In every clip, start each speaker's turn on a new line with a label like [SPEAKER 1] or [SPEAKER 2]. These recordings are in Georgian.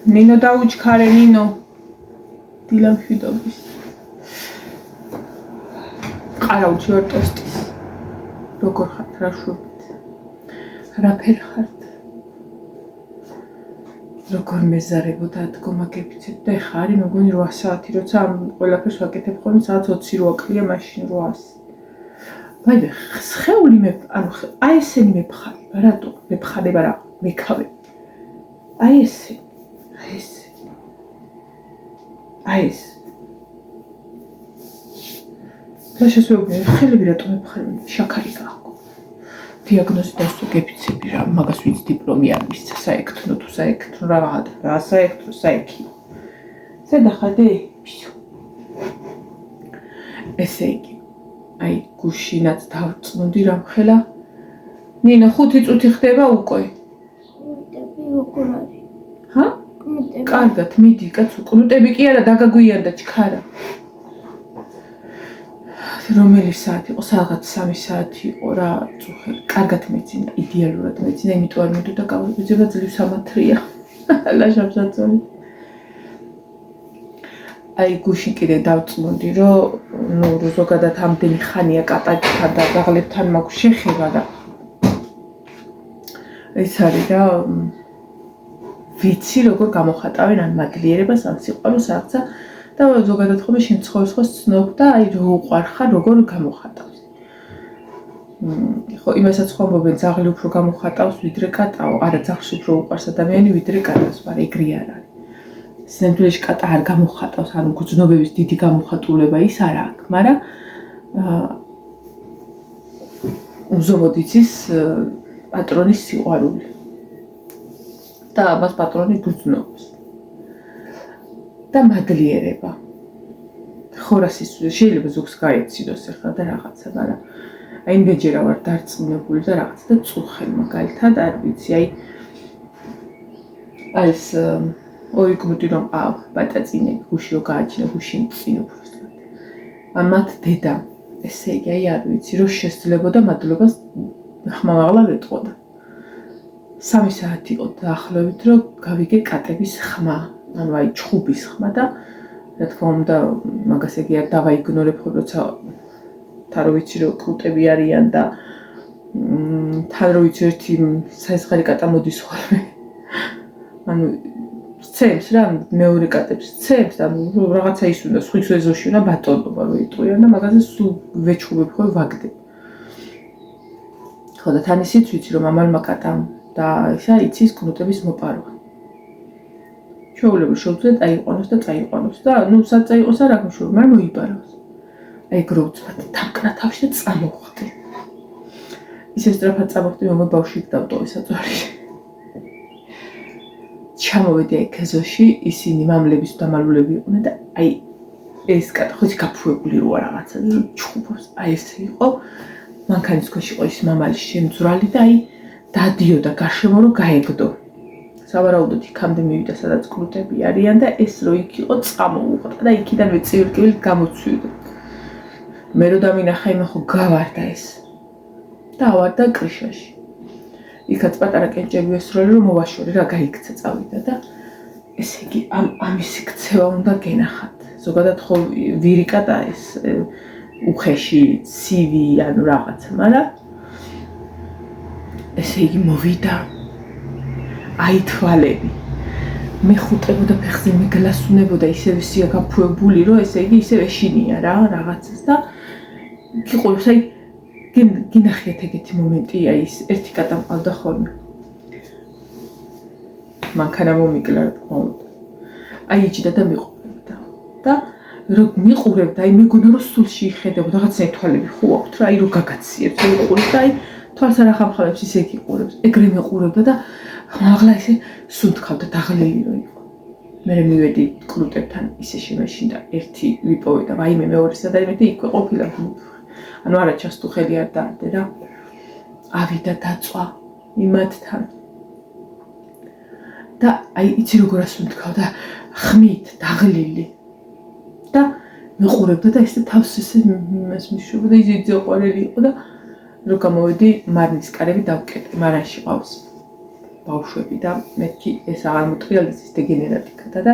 [SPEAKER 1] ნინო დაუჩქარე ნინო დილამშვიდობის ყარავჩი ვარ ტოსტის როგორ ხართ რა შვებით რაფერ ხართ როგორ მეზარებოდა დგომა გეფიცეთ და ეხა არის მეგონი 8 საათი როცა ამ ყველაფერს ვაკეთებ ხოლმე საათ 28 კლია მაშინ 800 ვაიმე ხეული მე ანუ აი ესენი მეფხარება რატო მეფხარება რა მეკავე აი ეს და შესვეგები ხელები რატომ მეფხარებიან შაქარი გააქვს დიაგნოზი დასწო გეფიცები რა მაგას ვინც დიპლომი არ მისცა საექთრო თუ საექთრო რა საექთრო საექი სადახადე ესე იგი აი გუშინაც დავწმუნდი რა ხელა ნინა 5 წუთი ხდება უკვე
[SPEAKER 2] როგორ არის
[SPEAKER 1] ჰა კარგად მიდი კაცო კნუტები კი არა დაგაგვიანდა ჩქარა რომელი საათი იყო რაღაც 3 საათი იყო რა წუხელი კარგად მეცინა იდეალურად მეცინა იმიტომ არ მიდოდა გავიძება ძლივს ამათრია ლაშაბსაცოლი აი გუშინ კიდე დავწმუნდი რომ ნუ ზოგადად ამდენი ხანია კატაკთან და გაღლებთან მაქვს შეხება და ეს არის რა ვიცი როგორ გამოხატავენ ამ მადლიერებას ამ სიყვარულს რაღაცა და ზოგადად ხოლმე შენ ცხოვრებას ხო ცნობ და აი რო უყარხარ როგორ გამოხატავს ხო იმასაც ხო ამბობენ ძაღლი უფრო გამოხატავს ვიდრე კატაო არა ძაღლს უფრო უყარს ადამიანი ვიდრე კატას მაგრამ ეგრე არ არის სინამდვილეში კატა არ გამოხატავს ანუ გრძნობების დიდი გამოხატულება ის არ აქვს მაგრამ უზომოდ იცის პატრონის სიყვარული და ამას პატრონი გრძნობს და მადლიერება ხო რა სისულე შეიძლება ზოგს გაეცინოს ახლა და რაღაცა მაგრამ აი იმბეჯერა ვარ დარწმუნებული და რაღაცა და წუხელ მაგალითად არ ვიცი აი ეს ორი კმუტი რომ ყავ ბატაწინები გუშიო გააჩინა გუშინ წინ უბრალოდ ამათ დედა ესე იგი აი არ ვიცი რომ შესძლებოდა მადლობას ხმამაღლა ვეტყოდა 3 საათი იყო დაახლოებით რომ გავიგე კატების ხმა ანუ აი ჩხუბის ხმა და რა თქმა უნდა მაგას ეგ არ დავაიგნორებ ხო როცა თან რო ვიცი რომ კუტები არიან და თან რო ვიცი ერთი საისხალი კატა მოდის ხოლმე ანუ ცემს რა მეორე კატებს ცემს და რაღაცა ის უნდა სხვის ეზოში უნდა ბატონობა რო იტყვიან და მაგაზე სულ ვეჩხუბებ ხო ვაგდებ ხო და თან ისიც ვიცი რომ ამალმა კატამ და ისა იცის კნუტების მოპარვა შეუძლებელი შევძლეთ აიყვანოს და წაიყვანოს და ნუ საწაიყოს არ აქვს შოუ მაგრამ მოიპარავს აი გროუცბად თამკრა თავში და წამოვხდი ისე სწრაფად წამოვხდი რომ ბავშვი დავტოვე საწყარში ჩამოვედი აი ქეზოში ისინი მამლების დამალულები იყვნენ და აი ეს კატა ხო გაფუებული როა რაღაცა ჩხუბობს აი ესე იყო მანქანის ქვეშ იყო ის მამალი შემძვრალი და აი დადიოდა გარშემო რომ გაეგდო სავარაუდოდ იქამდე მივიდა სადაც კრუტები არიან და ეს რო იქ იყო წამოუღდა და იქიდანვე წივილ-კივილით გამოცვიდა მე რო დამინახა იმე ხო გავარდა ეს და ავარდა კრიშაში იქაც პატარა კენჭები ესროლი რომ მოვაშორი რა გაიქცა წავიდა და ესე იგი ამისი ქცევა უნდა გენახათ ზოგადად ხო ვირიკატა ეს უხეში ცივი ანუ რაღაცა მაგრამ ესე იგი მოვიდა აი თვალები მე ხუტებოდა ფეხზე მიგლასუნებოდა ისევ სია გაფუებული რომ ესე იგი ისევ ეშინია რა რაღაცას და გიყურებს აი გინახიათ ეგეთი მომენტი აი ის ერთი კატა მყავდა ხოლმე მანქანა მომიკლა რა თქმა უნდა აი იჭდა და მიყურებდა და რომ მიყურებდა აი მეგონა რომ სულში იხედებოდა რაღაცა თვალები ხო აქვს რა აი რომ გაგაციებს მიყურებს და აი თვალს არ ახამხამებს ისე იყურებს ეგრე მეყურებდა და მაღლა ისე სუნთქავდა დაღლილი რო იყო მე მივედი კრუტებთან ისე შემეშინდა ერთი ვიპოვე და ვაიმე მეორე სადაიმე და იქვე ყოფილა ანუ არა ჩასტუხელი არ დაარდე რა ავიდა დაწვა იმათთან და აი იცი როგორ ასუნთქავდა ხმით დაღლილი და მეყურებდა და ისე თავს ისე იმას მიშობდა იძე ყვარელი იყო და რო გამოვედი მარნის კარები დავკეტე მარანში ყავს ბავშვები და მეთქი ეს აღარ მოტრიალდეს ის დეგენერატიკადა და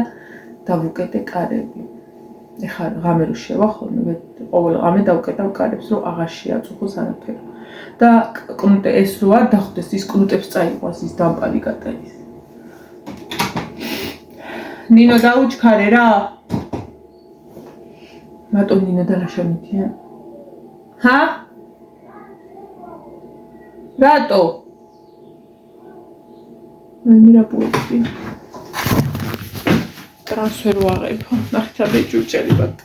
[SPEAKER 1] დავუკეთე კარები. ეხლა ღამე რო შევახონე, ყოველ ღამე დავუკეთავ კარებს, რომ აღარ შეაწუხოს არაფერი. და კნუტე ეს რო არ დახვდეს, ის კნუტებს წაიყვას ის დამპალი კატარის. ნინო დაუჩქარე რა? მარტო ნინო და ლაშა მითია? ჰა? რატო? მერა პუეთი. ტრანსფერ ვაღებო. ნახეთ ბეჭურჭელი ბატ.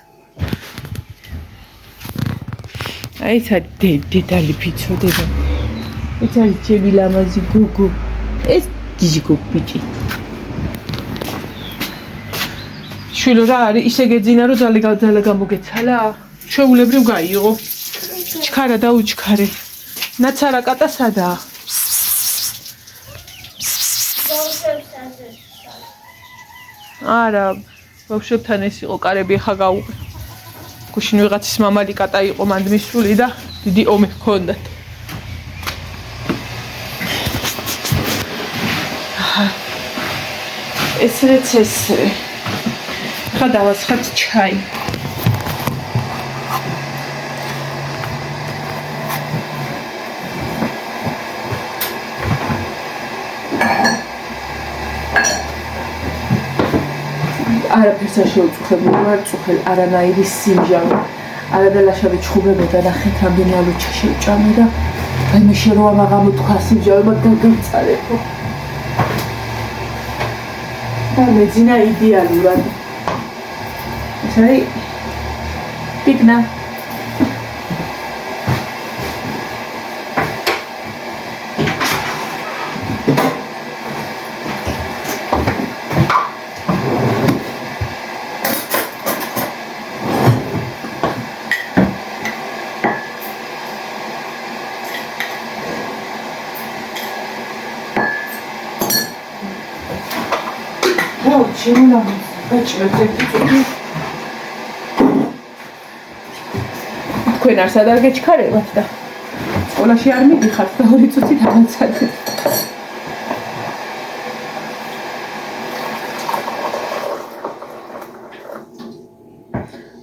[SPEAKER 1] აი ეს დედალი ფიცო დედა. ეს არის ჩემი ლამაზი გოგო. ეს ჯიჯიგო ბიჭი. შვილო რა არის? ისე გეძინა რომ ძალე გამოგეცალა? ჩვეულებრივ გაიღო. ჩქარა და უჩქარე. ნაცარა კატა სადა? არა, ბავშვებთან ეს იყო კარები ხა გაუღე. გუშინ ვიღაცის მამალი კატა იყო მანდ მისული და დიდი ომი ჰქონდათ. ეს რეცესე. ხა დავასხათ ჩაი. არაფერს არ შეუწუხებული ვარ, წუხელ არანაირი სიმჟავე. არადალაშავე ჩხუბებოდა და ხეთ რამდენი ალუჩა შევჭამე და მე რო ამაღამო თქვა სიმჟავე მაგ გამწარებო. და მეძინა იდეალურად. ეს არის პიკნა. Чему თქვენ არ სადარ გეჩქარებათ და სკოლაში არ მიდიხართ და 2 წუთით ამაცადეთ.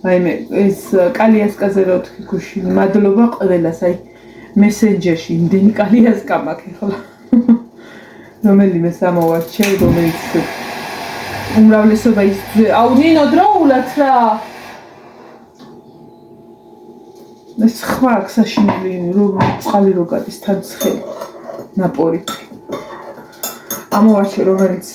[SPEAKER 1] აი მე ეს კალიასკაზე რო თქვი გუშინ მადლობა ყველას აი მესენჯერში იმდენი კალიასკა მაქვს ახლა. რომელიმე სამოვარჩე რომელიც უმრავლესობა ის აუ ნინო დროულად რა ეს ხმა ქსაშინული რომ წყალი რო გადის თან ცხელი ნაპორი ამოვარჩე რომელიც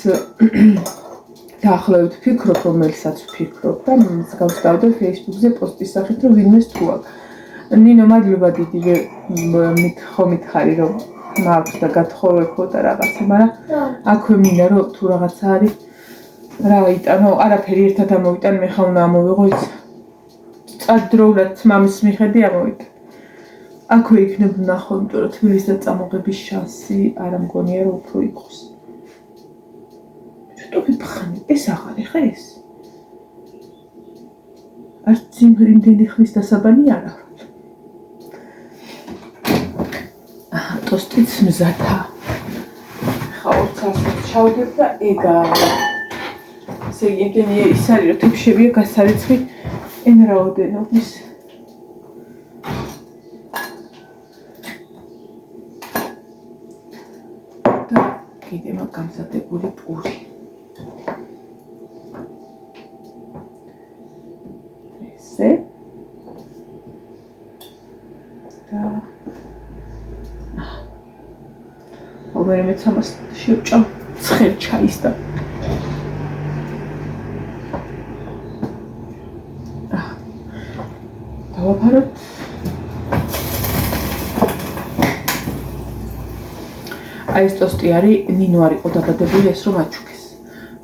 [SPEAKER 1] დაახლოებით ვფიქრობ რომელსაც ვფიქრობ და გავსწავლე Facebook-ზე პოსტის სახით რომ ვინმეს თუ აქვს ნინო მადლობა დიდი მითხარი რომ მაქვს და გათხოვებო და რაღაცა მაგრამ აქვე მინდა რომ თუ რაღაცა არის რა იტანო არაფერი ერთად ამოვიტან მე ხა უნდა ამოვიღო ის წადდროულად მამის მიხედი ამოვიტან აქვე იქნებ ნახო იმიტომ რომ თბილისიდან წამოღების შანსი არ მგონია რომ უფრო იყოს ცოტა ვიფხანი ეს აღარ ეხა ეს არც იმდენი ხნის დასაბანი არა აჰა ტოსტიც მზადა ხა 20 საათს ჩავდებ და ეგა ეგენია ის არის რომ თებშებია გასარიცხი εν რაოდენობის და კიდე მაგ გამზადებული პური ესე და მე მეც ამას შევჭამ ცხელ ჩაის და დავაფაროთ აი ეს ტოსტი არის ნინო არ იყო დაბადებული ეს რომ აჩუქეს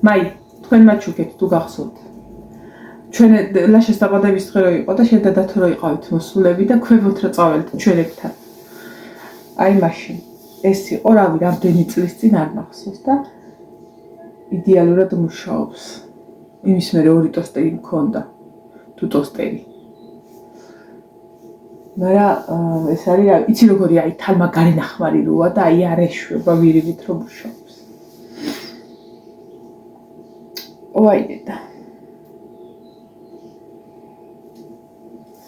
[SPEAKER 1] მაი თქვენ მაჩუქეთ თუ გახსოვთ ჩვენ ლაშას დაბადების დღე რო იყო და შენ და დათო რო იყავით მოსულები და ქვებოთ რა წავალთ ჩვენებთან აი მაშინ ეს იყო რავი რამდენი წლის წინ არ მახსოვს და იდეალურად მუშაობს იმის მერე 2 ტოსტერი მქონდა თუ ტოსტერი მაგრამ ეს არის იცი როგორია აი თალმა გარენახმარი როა და აი არ ეშვება ვირივით რომ მუშაობს ვაიდედა.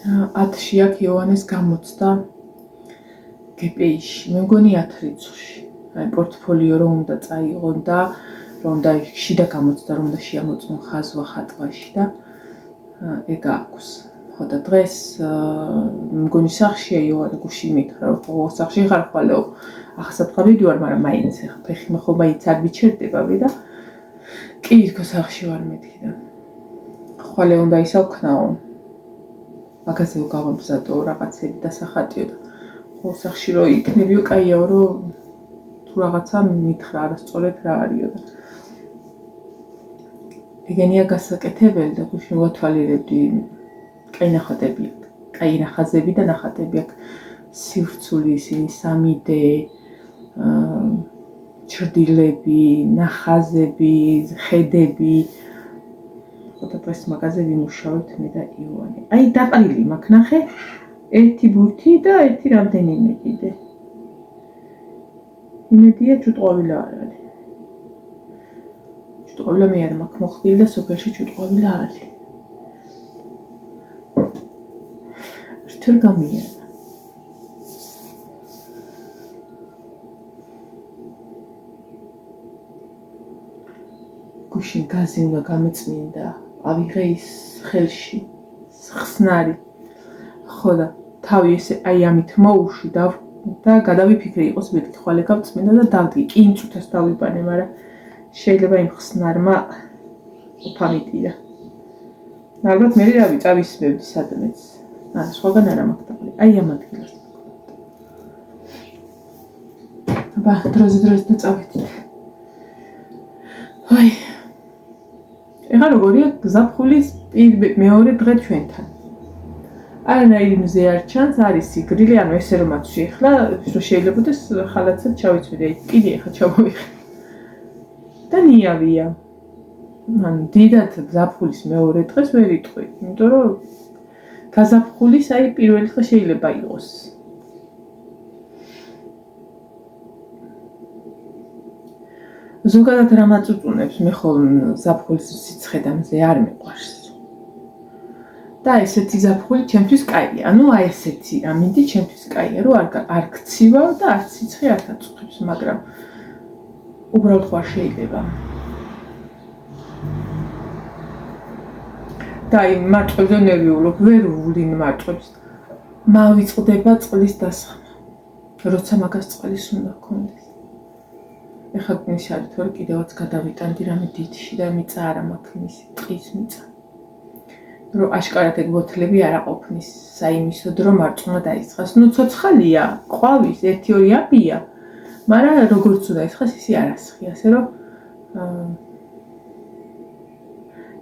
[SPEAKER 1] 10-ში აქ იოანეს გამოცდა გპ-ში. მე მგონი 10 რიცხვში. აი პორტფოლიო რომ უნდა წაიღონ და რომ უნდა შიდა გამოცდა რომ უნდა შეამოწმონ ხაზვა ხატვაში და ეგ აქვს. ხო და დღეს მგონი სახშია იოანე გუში მითხრა რომ ხო სახში ხარ ხვალეო. ახსაფხავიდი ვარ, მაგრამ მაინც ახლა ფეხი მე ხომ მაინც არ მიჩერდებავი და კი თქო სახში ვარ მეთქი და ხვალე უნდა ისავქნაო. მაგაზე გავამბზადო რაღაცები და სახატიო და ხო სახში რო იქნებიო კაიაო რომ თუ რაღაცა მითხრა არასწორად რა არისო და ეგენია გასაკეთებელი და გუშინ ვათვალიერებდი კაი ნახატები აქვს, კაი ნახაზები და ნახატები აქვს, სივრცული ისინი 3D ჩრდილები, ნახაზები, ხედები. ხო და დღეს მაგაზე ვიმუშავებთ მე და იოანე. აი დაყრილი მაქვს ნახე, ერთი ბურთი და ერთი რამდენიმე კიდე. იმედია ჭუტყვავილა არ არის. ჭუტყვავილა მე არ მაქვს მოხდილი და სოფელში ჭუტყვავილა არის. რთულ გამიან. გუშინ გაზი უნდა გამეწმინდა, ავიღე ის ხელში, ხსნარი. ხო და თავი ესე აი ამით მოუშვი და გადავიფიქრე იყოს მეთქი ხვალე გავწმინდა და დავდგი. კი იმ წუთას დავიბანე, მაგრამ შეიძლება იმ ხსნარმა უფამიტია. ალბათ მე რავი წავისმევდი სადმეც. სხვაგან არა მაქვს დაყრილი. აი ამ ადგილას. აბა დროზე დაწავედით. აი ეხლა როგორია გზაფხულის მეორე დღე ჩვენთან. არანაირი მზე არ ჩანს, არის სიგრილი, ანუ ესე რომ აცვი ეხლა, რომ შეიძლებადეს ხალათსაც ჩავიცვიდე, აი კიდე ეხლა ჩამოვიხე. და ნიავია. ანუ დიდად გზაფხულის მეორე დღეს ვერ იტყვი, იმიტომ რომ გაზაფხულის აი პირველი დღე შეიძლება იყოს. ზოგადად რა მაწუწუნებს მე ხოლმე ზაფხულის სიცხე და მზე არ მიყვარს. და ესეთი ზაფხული ჩემთვის კაია. ანუ აი ესეთი ამინდი ჩემთვის კაია, რომ არ გცივავ და არც სიცხე არ დაწუხებს, მაგრამ უბრალოდ ხო არ შეიძლება. და აი მარტყებზე ნერვიულობ, ვერ ვულინ მარტყებს. მავიწყდება წყლის დასხმა. როცა მაგას წყლის უნდა გქონდეს. ეხლა გნის არის თორე კიდევაც გადავიტანდი რამე დიდში და მიწა არა მაქვს მისი ტყის მიწა. რომ აშკარად ეგ ბოთლები არ აყოფნის საიმისოდ რომ მარწუნა დაიწყას. ნუ ცოცხალია, ყვავის 1-2 აბია, მაგრამ როგორც უნდა ისხას ისი არ ასხი, ასე რომ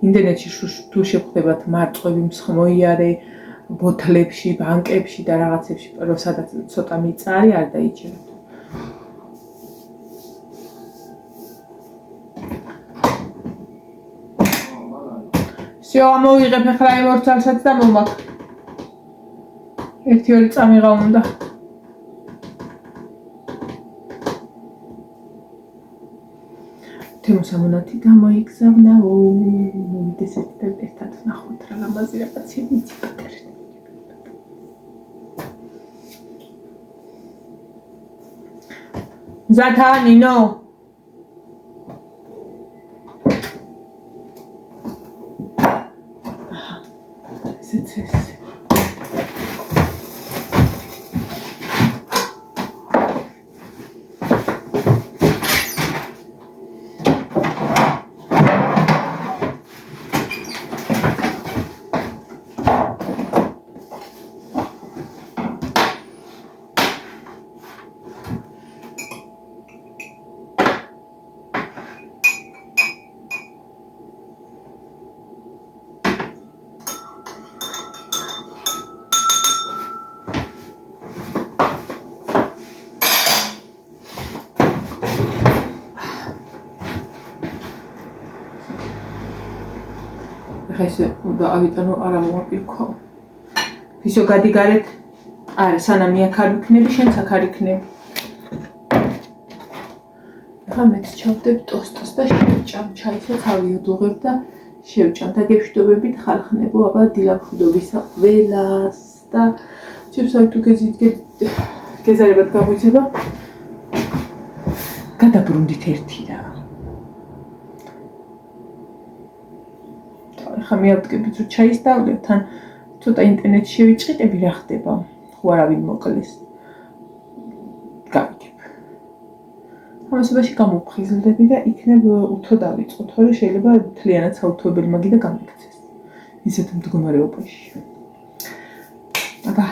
[SPEAKER 1] ინტერნეტში თუ შეგხვდებათ მარწყვები მსხმოიარე ბოთლებში, ბანკებში და რაღაცებში, რომ სადაც ცოტა მიწა არის, არ დაიჭიროთ. всё, ამოვიღებ ახლა იმ ორ ძალსაც და მომაქ. 1-2 წამიღა უნდა. თემოსამონათი გამოიგზავნაო. მოვიდეს ერთად ნახოთ რა ლამაზი რაღაცები ციფრები. ზათა ნინო It's ხესე უნდა ავიტანო არა მოვაპირქო. ისო გადიგარეთ. არა, სანამ აქ არ ვიქნები, შენც აქ არ იქნები. ამეთ ჩავდებ ტოსტს და შევჭამ ჩაისაც ავიოდუღებ და შევჭამ და გეშვიდობებით ხალხნებო აბა დილამშვიდობისა ყველას და ჩემს თუ გეზარებად გაგვიძება გადაბრუნდით ერთი რა ხა მიავდგებით რომ ჩაის დავლევ თან ცოტა ინტერნეტში შევიჭყიდები რა ხდება ხო არავინ მოკლეს გავიგებ ამასობაში გამოფხიზლდები და იქნებ უთო დავიწყო თორე შეიძლება თლიანად საუთოებელი მაგი და გამიქცეს ისეთ მდგომარეობაში აბა